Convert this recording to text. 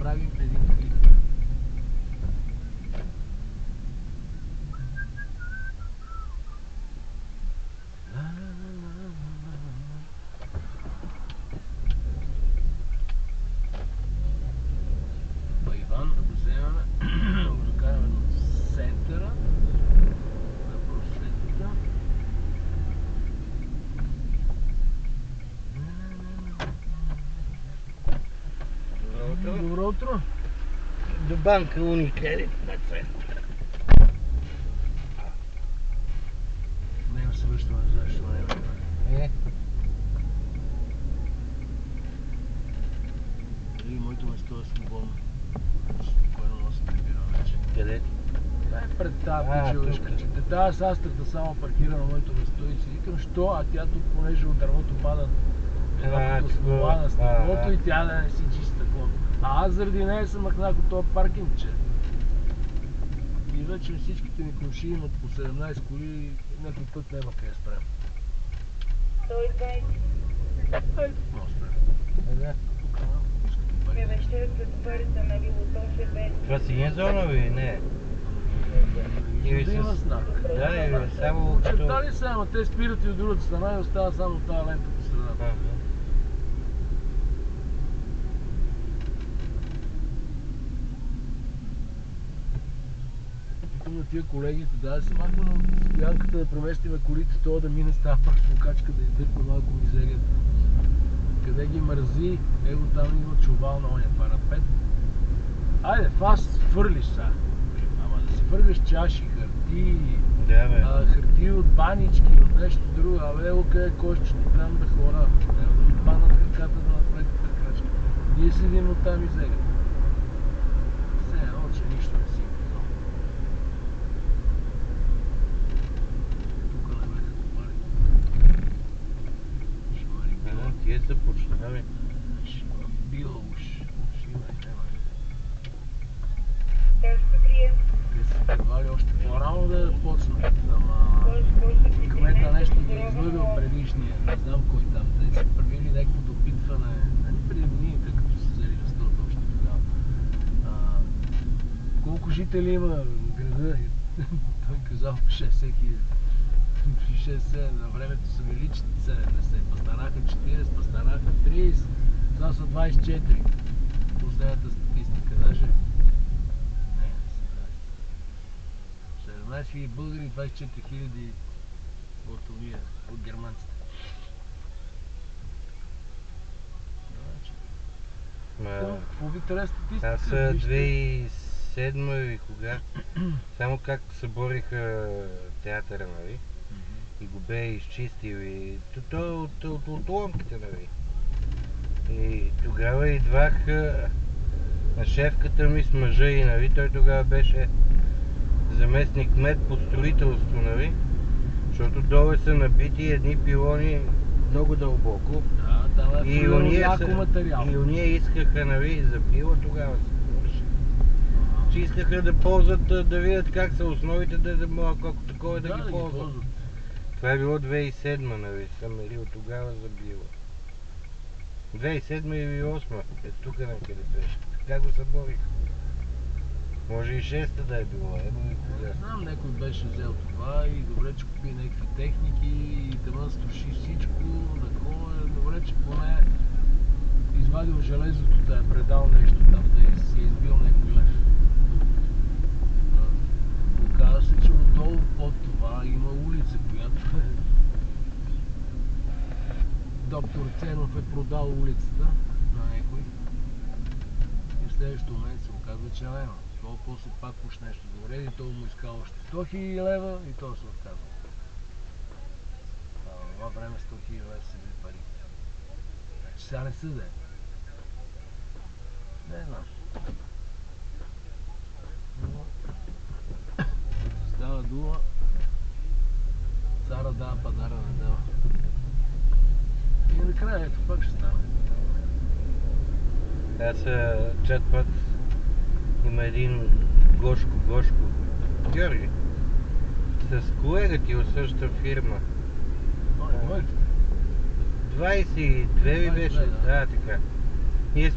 направим един клип. Иван да го вземем, да го закараме до центъра на просветата. Добро утро. До банка Unicredit на центъра. Няма се връщаме назад, ще няма. Дали моето место е свободно. Спокойно мога да се прибирам вече. Къде? Пред тази пичелишка. Тази с астрата само паркира на моето место и си викам, що? А тя тук, понеже от дървото падат едното смола на стъклото и тя да не си чисти стъклото. А аз заради нея съм махнах от този паркинг, че. И вече всичките ми комши имат по 17 коли и някой път няма къде спрем. 120. Ей, тук мога спрем. Тук малко. Вечерата добърта на Вилотоше без. Това си не зона ли? Не. Или Да има с... знак. Да, или само... Очертали се, ама те спират и от другата страна и остава само тази лента по средата. Викам на тия колегите, да си махнем на стоянката да преместиме колите, това да мине с тази пръскокачка, да издърпа малко мизерията. Къде ги мързи, его там има чувал на оня парапет. Айде, фас, фърлиш са. Ама да си фърляш чаши, хартии, Да, бе. хартии от банички, от нещо друго, абе, ело къде кошчето там да хора. Няма да ми паднат краката да направите крачка. Ние седим от там изега. Все едно, че нищо не си казал. Тук не беха копали. Шмари била. Тие са почнали. Била уж. Шива и няма. Тежко крие. Те са предлагали още по-рано да почнат. Ама кмета нещо ги е излъгал предишния. Не знам кой там. Те са правили някакво допитване. Нали преди годините, като са взели местото още тогава. Колко жители има града? Той казал 60 хиляди. 60, на времето са били 70, па станаха 40, па станаха 30, това са 24. Последната статистика, даже не, 17 хиляди българи, 24 хиляди от германците. Какво ви трябва статистика? Аз 2007 или кога, само както събориха театъра, нали? И го бе изчистил и от отломките, нали? И тогава идвах на шефката ми с мъжа и, нали? Той тогава беше заместник кмет по строителство, нали? Защото долу са набити едни пилони много дълбоко. Да, там е фулено яко материал. И уния искаха, нали, за пила тогава се говореше. Че искаха да ползват, да видят как са основите, да могат колко такова да ги ползват. Това е било 2007, нали, съм мерил тогава за била. 2007 или 2008, тук някъде беше. Така го съборих. Може и 6-та да е било, и кога. Не знам, някой беше взел това и добре, че купи някакви техники и тъмън струши всичко, такова е добре, че поне извадил железото да е предал нещо там, да си е избил някой лев. Оказа се, че отдолу под това има улица, която доктор Ценов е продал улицата на някой и в следващото момент се оказва, че няма. Това после пак уж нещо да уреди, той му искал още 100 000 лева и той се отказва. В това време 100 000 лева са били пари. Значи сега не са да е. Не знам. Но става дума, цара дава, пазара не дава. И накрая ето пак ще стане. Аз чат път има един Гошко, Георги, с колега ти от същата фирма. Моите. 22 ли беше? Да, така. Ние